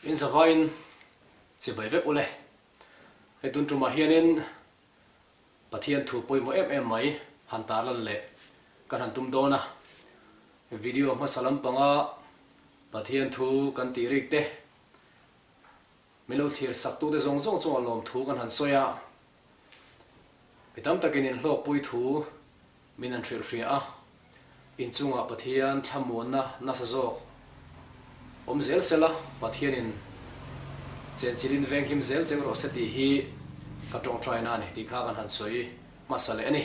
in zavain che bai vek ule he tun tuma hianin pathian thu poimo em mai han tar lan le kan han tum dona video ma salam panga pathian thu kan ti rik te milo thir sak tu de zong zong chong lom thu kan han soya pitam takin in hlok pui thu min an thil hria a in chunga pathian thamona na sa zo om zel sela pathian in chen chilin veng him zel cheng ro seti hi ka tong try na ni ti kha kan han soi masale ani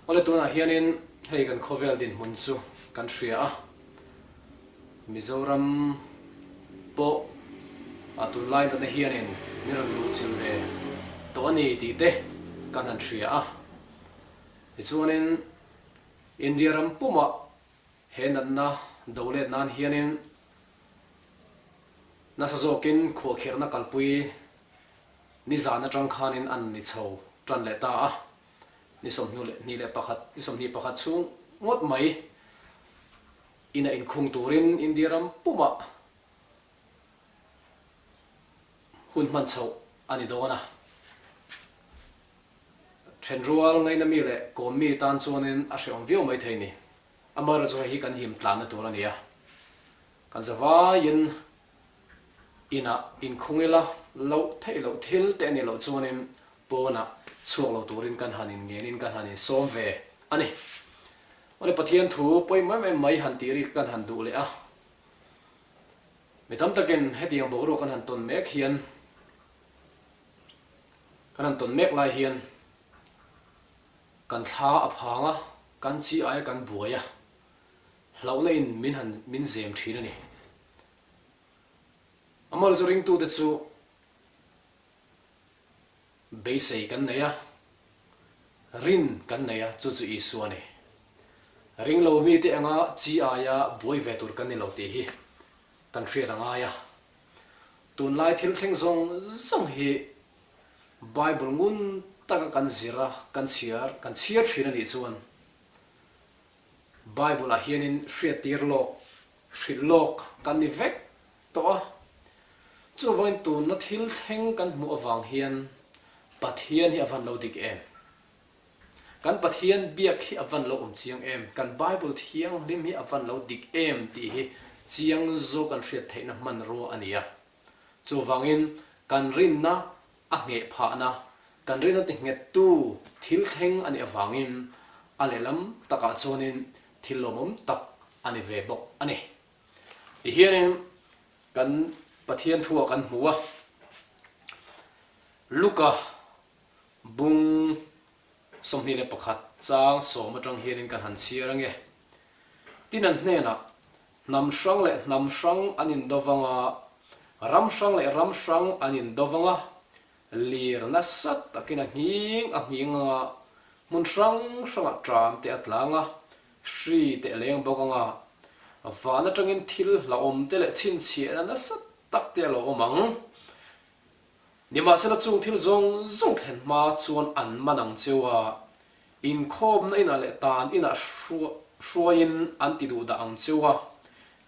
ole tuna hianin hei kan khovel din mun chu kan hria a Mizoram po atun line ta hianin miran lu chil ve to ani ti te kan han hria a ichuanin India ram puma henatna dolet nan hianin nasazokin kho kherna kalpui nizana tangkhanin an ni chho tran le ta a ni som nu le ni le pakhat ni som ni pakhat chung ngot mai ina in khung turin India ram puma hun man chho ani dona Chenrual ngay na mi le ko mi tan chuanin a hreom view mai theini amara chu hi kan him tlan na tur ania kan zawa in ina in khungela lo thei lo thil te ni lo chuanin pona chuak lo turin kan hanin ngenin kan hanin som ve ani ole pathian thu poi mai han ti ri kan han du le a mitam takin hetiang boru kan han ton mek hian kan han ton mek lai hian kan tha aphanga kan chi ai kan buaya hlauna in min zem thina ni amal zuring tu de chu beisei kan neya rin kan neya chu chu isuani ring lo mi te anga chi aya boi vetur kan ni lo te hi kan thria anga ya tun lai thil thleng zong zong hi bible ngun taka kan zira kan chiar thina ni chuan bible a hianin hriat tir lok hrit lok kan ni vek to a chu vain tu na thil theng kan mu awang hian pathian hi avan lo dik em kan pathian biak hi avan lo chiang em kan bible thiang lim hi avan lo dik em ti hi chiang zo kan hriat theina man ro ania chu wangin kan rin na a nge pha na kan rin na ti nge tu thil theng ani avangin alelam taka chonin thilomom tak ani ve bok ani hianin kan pathian thua kan hmuwa luka bung somni le pakhat chang soma tang hianin kan han chiarange tinan hnena nam shrang anin dowanga ram shrang anin dowanga lir na sat takina nginga mun shrang tram te atlanga shri te leng bokanga avana tangin thil la om te le chin chiana na sat tak te lo omang nima sela chung thil zong thlen ma chuan an manang chewa in khom na ina le tan ina shruain an ti du da ang chewa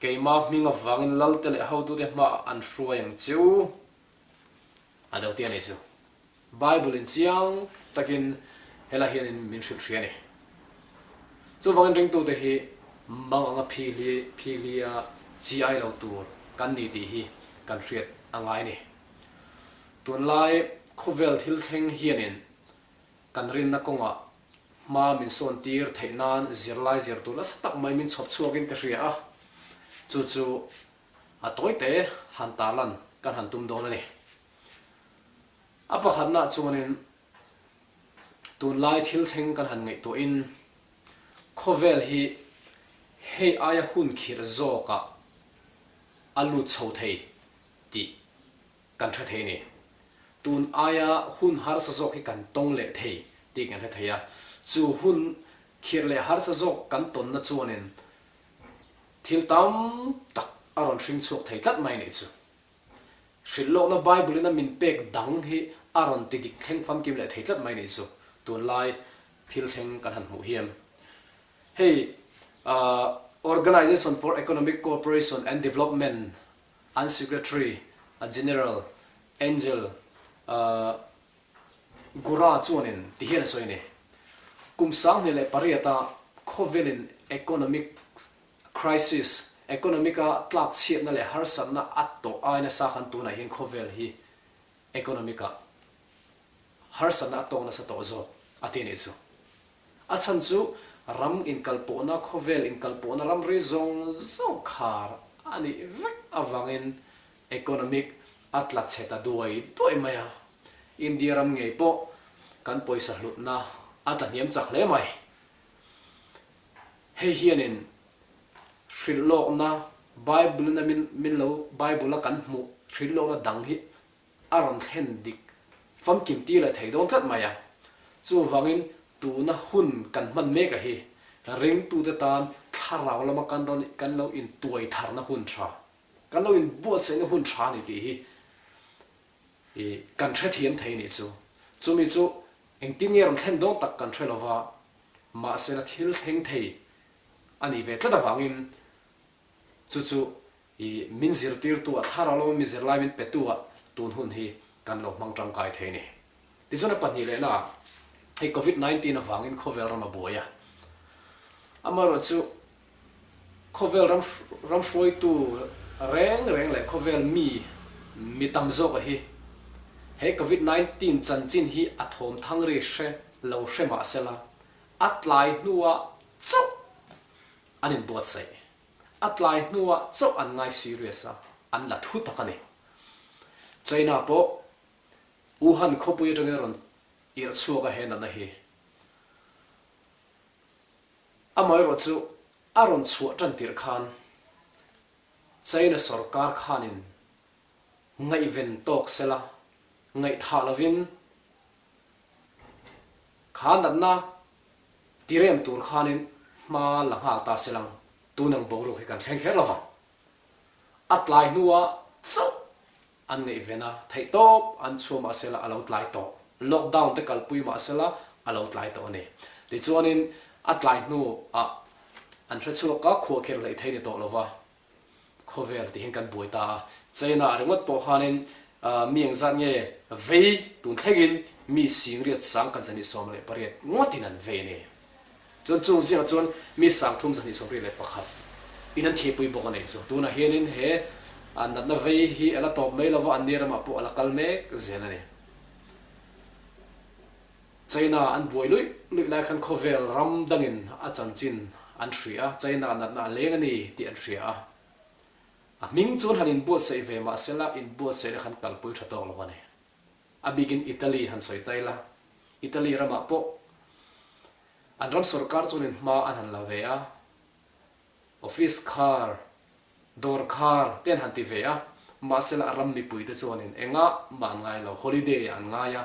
keima minga wangin lal te le how tu de ma an shruayang cheu ado tian esu bible in siam takin hela hian in min hriani chu wangin ring tu te hi manga philia chi ai lo tur kan ni ti hi kan hriat angai ni tun lai khovel thil theng hianin kan rin na konga ma min son tir theinan zirlai zir tu la tak mai min chhop chuakin ka hria a chu a toite han talan kan han tum don ani apakhatna chuanin tun lai thil theng kan han ngei to in khovel hi hei aya hun khir zoka alu chho thei ti kan tha thei ni tun aya hun har sa zok hi kan tong le thei ti kan tha theya chu hun khir le har sa zok kan ton na chuanin thil tam tak aron hring chuak thei tlat mai ni chu hrillo na bible na min pek dang hi aron ti dik thleng fam kim le thei tlat mai ni chu tun lai thil theng kan han mu hiam hey Organization for Economic Cooperation and Development an secretary a general angel gura chuanin ti hian soi ni kum sang ni le pariata khovelin economic crisis economica tlak chhiat na le har san na atto aina sa khan tu na hin khovel hi economica har san na to na sa to zo atini chu a chan chu ram in kalpo na khovel in kalpo na ram ri zong zong khar ani vek avangin economic atla cheta duai toy maya india ram ngei po kan poisa hlut na ata niam chak le mai he hianin hrilok na bible na min lo bible kan mu hrilok na dang hi aron hen dik fam kim ti la thei dong that maya chu wangin tu na hun kan man me ka hi ring tu te tan tharaw lama kan lo in tuai thar na hun tha kan lo in bo se na hun tha ni ti hi e kan thre thiam thei ni chu mi chu eng tin nge ron then dong tak kan thre lova ma se na thil theng thei ani ve ta da wangin chu i min zir tir tu a thara lo mi zir lai min petua tun hun hi kan lo mang tang kai thei ni ti chuna pan hi le na hey covid 19 avangin khovel ram aboya amaro chu khovel ram shroi tu reng le khovel mi tam zo ka hi hey covid 19 chanchin hi athom thangri hre lo hre ma sela atlai nuwa chu anin buat sai atlai nuwa chu an ngai serious a an la thu takani china po wuhan khopui ron ir chuaga hena na hi amai ro chu aron chu tan tir khan china sarkar khanin ngai ven tok sela ngai thalavin khan na tirem tur khanin ma la ha ta selang tunang boru hi kan theng kher lawa atlai nuwa so an ngai vena thai top an chuma sela alo tlai to lockdown te kalpui ma sela alo tlai to ne ti chuanin atlai nu a an thre chu ka kho kher lai thai ni to lova khovel ti hin kan buita china ringot po khanin mieng zan nge ve tun thegin mi singriat sang ka jani som le pariat ngotin an ve ne chon chung jia chon mi sang thum jani som ri le pakhat inan thi pui bok nei chu tuna hianin he an na ve hi ala top mai lova an nira ma pu ala kalme zela ne china an buai lui lai khan khovel ram dangin a chanchin an thria china na lengani ti an thria a ming chon hanin bo sei ve ma sela in bo sei khan kalpui thatong lo ne a begin italy han soi taila italy rama po an ram sarkar chunin ma an han la ve a office car dor car ten han ti ve a ma sela ram ni pui te chuanin enga ma ngai lo holiday an ngaya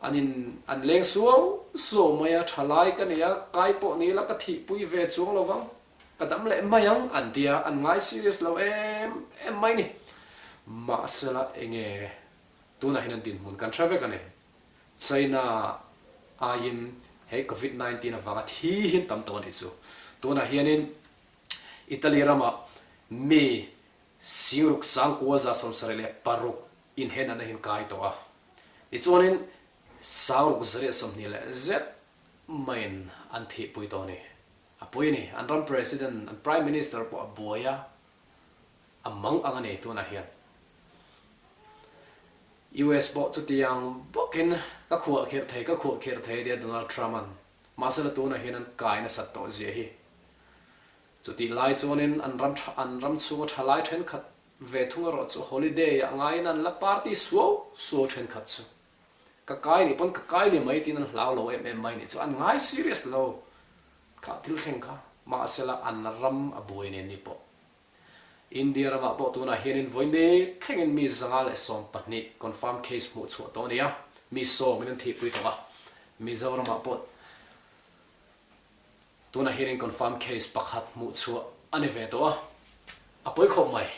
anin an leng so maya thalai ka nia kai po ni la ka thi pui ve chung lo wang kadam le mayang an dia an ngai serious lo em mai ni ma sela enge tuna hinan tin mun kan travel ka ne china ayin he covid 19 awanga thi hin tam to ni chu tuna hianin italy rama me siruk sang ko za som sarele paruk in hena na hin kai to a ichuanin sauruk zare som ni le zet main an thi pui to ni apoi ni an ram president and prime minister po boya among angane tu na hian US bo chu tiang bokin ka khuwa kher thei dia Donald Trump an masala tu na hian an kai na sat to je hi chu ti lai chuanin an ram chu thalai then khat ve thunga ro chu holiday ngai nan la party so then khat chu ka kai ni pon ka kai ni mai tin an hlau lo em mai ni chu an ngai serious lo ka til theng kha ma sela an ram aboi ne ni po india rama po tu na hianin voinde thengin mi zanga le som patni confirm case mu chu to nia mi so min thi pui to mi zawrama po tu na hianin confirm case pakhat mu chu ani ve to apoi kho mai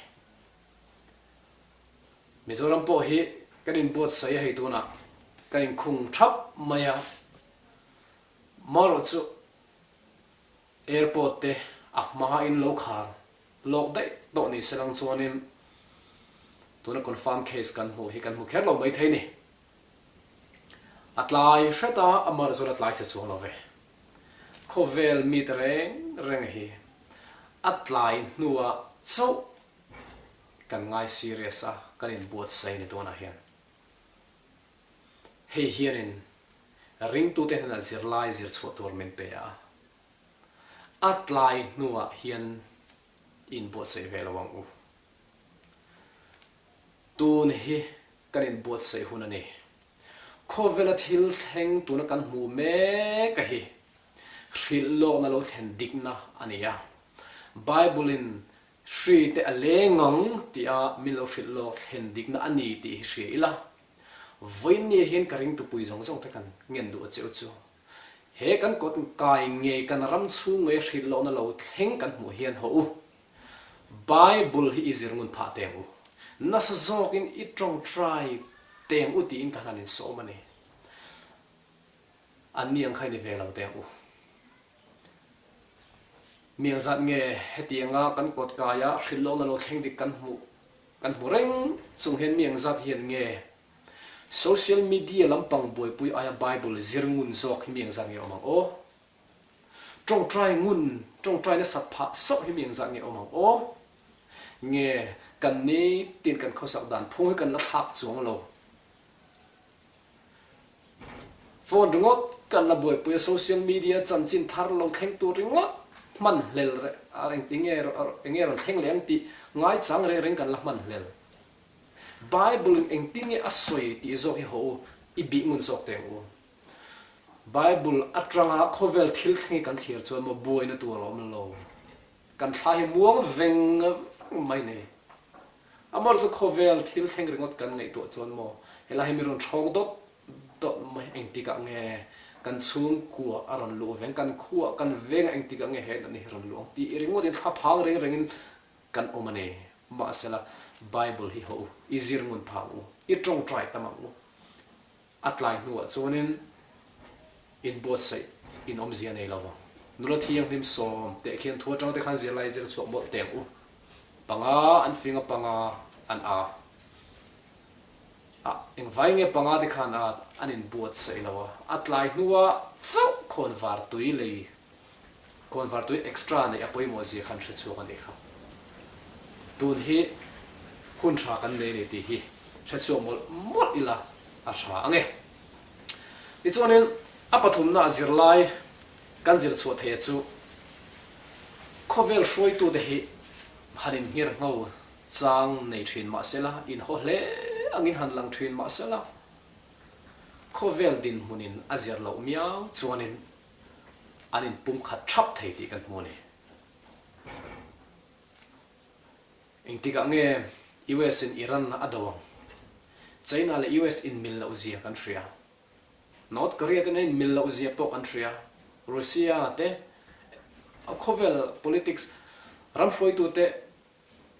mizoram po hi kanin bot sai hai tu na kanin khung thap maya maro chu airport te ma in lo khar lok dai to ni selang chuanin tuna confirm case kan mu kher lo mai thei ni atlai hreta amar zol atlai se chuang lo ve khovel mit reng hi atlai nuwa so kan ngai serious a kan in buat sai ni tuna hian hei hianin ring tu te na zirlai zir chho tur men pe a atlai nuwa hian in buat sai ve lawang u tun hi kan in buat sai hun ani khovela thil theng tuna kan mu me ka hi hril lo na lo thlen dikna ania bible in shri te alengang ti a milo hril lo thlen dikna ani ti hri ila voin ni hian karing tu pui zong zong te kan ngen du cheu chu he kan kot kai nge kan ram chu nge hril lo na lo thleng kan mu hian ho u bible hi izirngun pha te u na sa zok in I trong try teng u ti in kan in so mani an niang khai ni velo teng u miang zat nge hetianga kan kot kaya hril lo na lo thleng dik kan mu reng chung hen miang zat hian nge social media lampang boy pui aya bible zirngun zok hi miang zat nge omang o trong try na sat pha so hi miang zat nge omang o nge kan ni tin kan khosak dan phung kan la thak chuang lo phone ringot kan la boy pui social media chanchin thar lo thleng tu ringot man lel re areng enge ron theng leng ti ngai chang re reng kan la man lel bible eng tinge asoi ti zo hi ho I bi ngun sok te u bible atranga khovel thil thei kan thir chon mo boy na tur om lo kan thai muang veng mai ne amar zo khovel thil theng ringot kan nei to chon mo hela hi mi ron thong dot mai eng ti ka nge kan chung kuwa aron lu veng kan khuwa kan veng eng ti ka nge he ni ron lu ti ringot in phang rengin kan omane ma sela bible hi ho izir ngun phang u I trong try tamang u atlai nuwa chuanin in bot sai in omzia nei lawa nula thiang nim som te khian thua tang te khan zirlai zir chu mo teng u panga an finga panga an a eng vai nge panga te khan a an in bot sai lawa atlai nuwa chu konvar tui extra nei apoi mo ji khan thre chu kan e kha tun hi hun tha kan nei ni ti hi thre chu mo ila a tha ange I chuanin apathum na zirlai kan zir chu the chu khovel hroi tu de hi hanin hir ngau chang nei thin ma sela in ho hle angin han lang thin ma sela khovel din munin azir lo miao chuanin anin pum khat thap thei ti kan mu ni engtika nge US in Iran na adawang China le US in mil la uzia country North Korea te in mil la uzia po country Russia te a khovel politics ram hroi tu te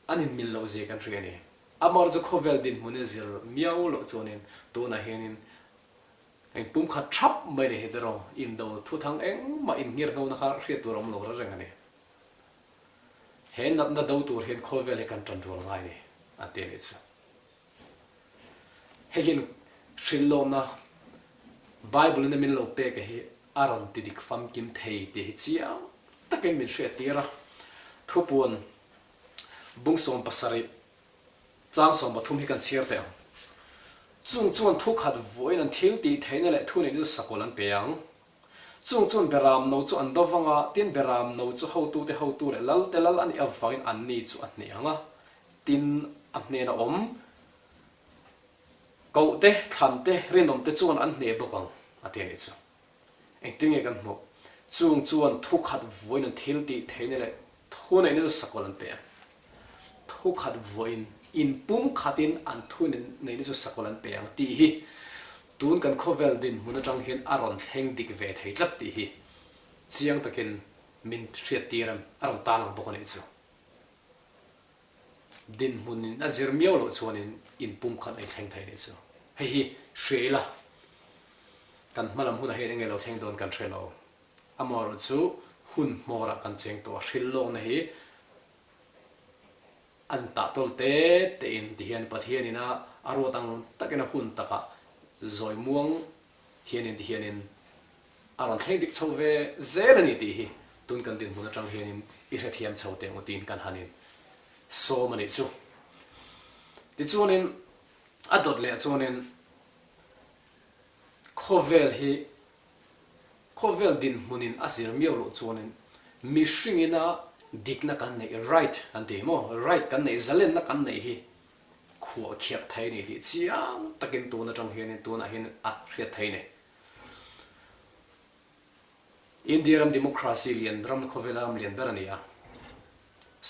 anin mil la uzia country ani amar zo khovel din munezir miao lo chonin to na henin eng pum khat thap mai re hedro in do thu thang eng ma in ngir ngau na kha hriat tur om lo ra reng ani he nat na do tur hen khovel he kan tran rol ngai ni aten it's hegin shillona bible in the middle of pe ke hi aron tidik fam kim thei te hi chia taken min hre tira thupun bungsom pasari chang som bathum hi kan chiar te chung chuan thu khat voin an thil ti theina le thu nei sakolan peang chung chun beram no chu an dowanga tin beram no chu ho tu le lal te lal ani avangin an ni chu an ni anga tin apne na om kau te than te rinom te chuan an hne bokang atian chu eng tinge kan mo chung chuan thu khat voin an thil ti theina le thu nei ni sakolan pe thu khat voin in pum khatin an thu nei ni sakolan pe ang ti hi tun kan khovel din muna tang hian aron thleng dik ve thei tlat ti hi chiang takin min hriat tiram aron talang bokani chu din munin azir miao lo chuanin in pum khat ai thleng thei ni chu hei hi shreila kan malam huna he engelo thleng don kan threlo amor chu hun mora kan cheng to hril lo na hi an ta tol te in ti hian pathian ina aro tang takena hun taka zoi muang hian in ti hian in aron thleng dik chove zel ani ti hi tun kan din huna tang hian in I hret hiam chote ngotin kan hanin so mani chu ti chuanin adot le chuanin khovel din munin asir miau lo chuanin mi hringina dikna kan nei right anti mo right kan nei zalen na kan nei hi khuwa khiat thai ni ti chiang takin tu na tang hian tu na hin a hriat thai nei India ram democracy lian ram khovelam lian berania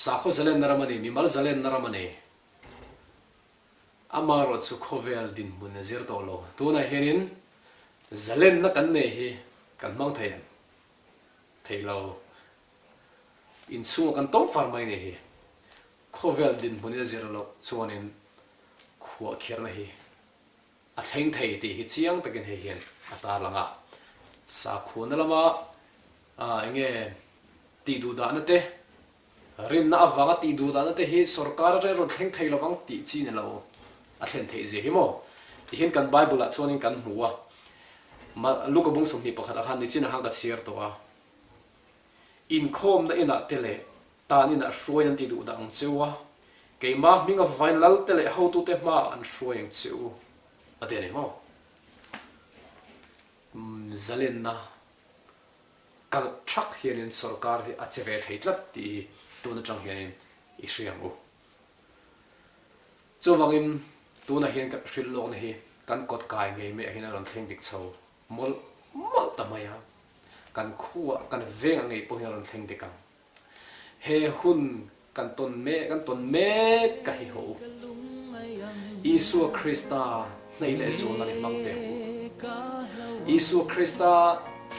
sakho zalen naramani mi mal zalen naramani amaro chu khovel din mun zir to lo tu na hianin zalen na kan nei hi kan mang thai thailo in sunga kan tong farmai nei hi khovel din mun zir lo chuanin khuwa khirna hi a thleng thei ti hi chiang takin he hian ata langa sa khuna lama enge ti du da na te rin na awanga ti du da na te hi sarkar re ron thleng thei lawang ti chi ne lo a thlen thei je hi mo ti hin kan bible a chuanin kan hnuwa ma lukabung somni pakhat a han ni chin hang ka chiar to a in khom na ina tele tan ina hruai an ti du da ang chewa keima minga vain lal tele how to te ma an hruai ang cheu ate ne mo zalen na kal thak hianin sarkar hi a cheve theitlat ti tuna tang hianin I hriam u chuwangin tuna hian ka hril lok na hi kan kot kai ngei me hina ron thleng dik chho mol tamaya kan khuwa kan veng ngei po hian ron thleng dikang he hun kan ton me ka hi ho Isu Krista nei le zo na ni mang te Isu Krista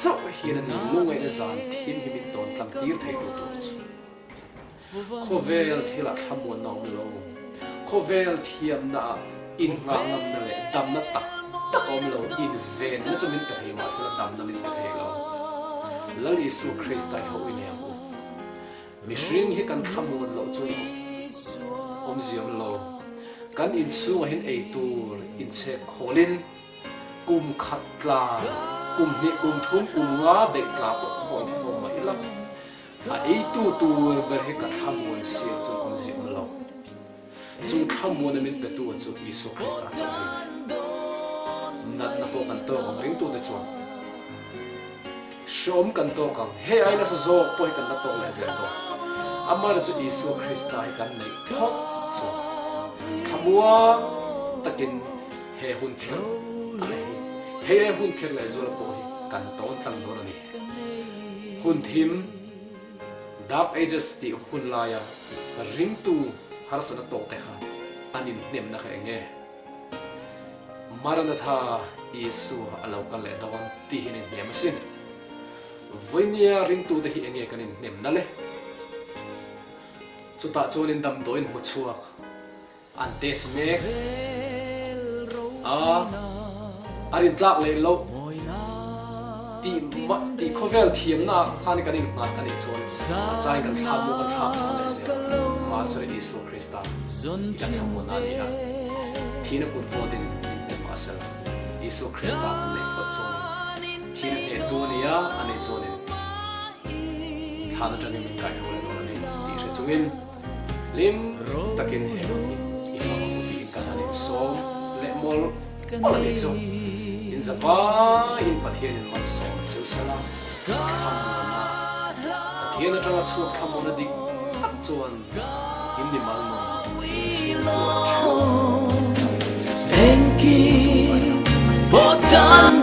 so hian ni lungai na zan thin hi min ton tlam tir thei tu khovel thila thamon naw lo khovel thiam na in nga ngam na le dam na tak om lo in ven na chumin ka thei ma sala dam na min ka thei lo lal Isu Krista ho in ya mi hring hi kan thamon lo chu om ziam lo kan in su hin ei tur in che kholin kum khatla kum ni kum thum kum nga de tla po khoi tho ma ila a ei tu ber he ka thamon si chu om ziam lo chu thamon min pe tu chu Isu Krista cha nat na po kan to om ring tu de chu shom kan to kam he ai na sa zo po kan na to le ze to amar chu Isu Krista kan nei thok chu thamua takin he hun khir he hun khir le zo po kan ton tang no ni hun thim dark ages ti hun la ya ring tu har sana to te kha anin nem na kha nge maranatha Isu alo kan le dawan ti hin ni masin voinia ring tu de hi enge kanin nem na le chuta chonin dam doin mu chuak antes mek arin tlak le lo ti khovel thiam na khani kanin ngat ani chon chai kan thamu kan thak le se master Isu Krista kan thamu na ni a thina kun vodin in masal Isu Krista le phot chon thina he dunia ani chon thana tani min kai hole do ni ti re chungin lim takin he I ha ti kan ani so le mol ani so in zava in pathian in man so chu sala pathian atanga chu khamona dik chuan in ni mal no enki botan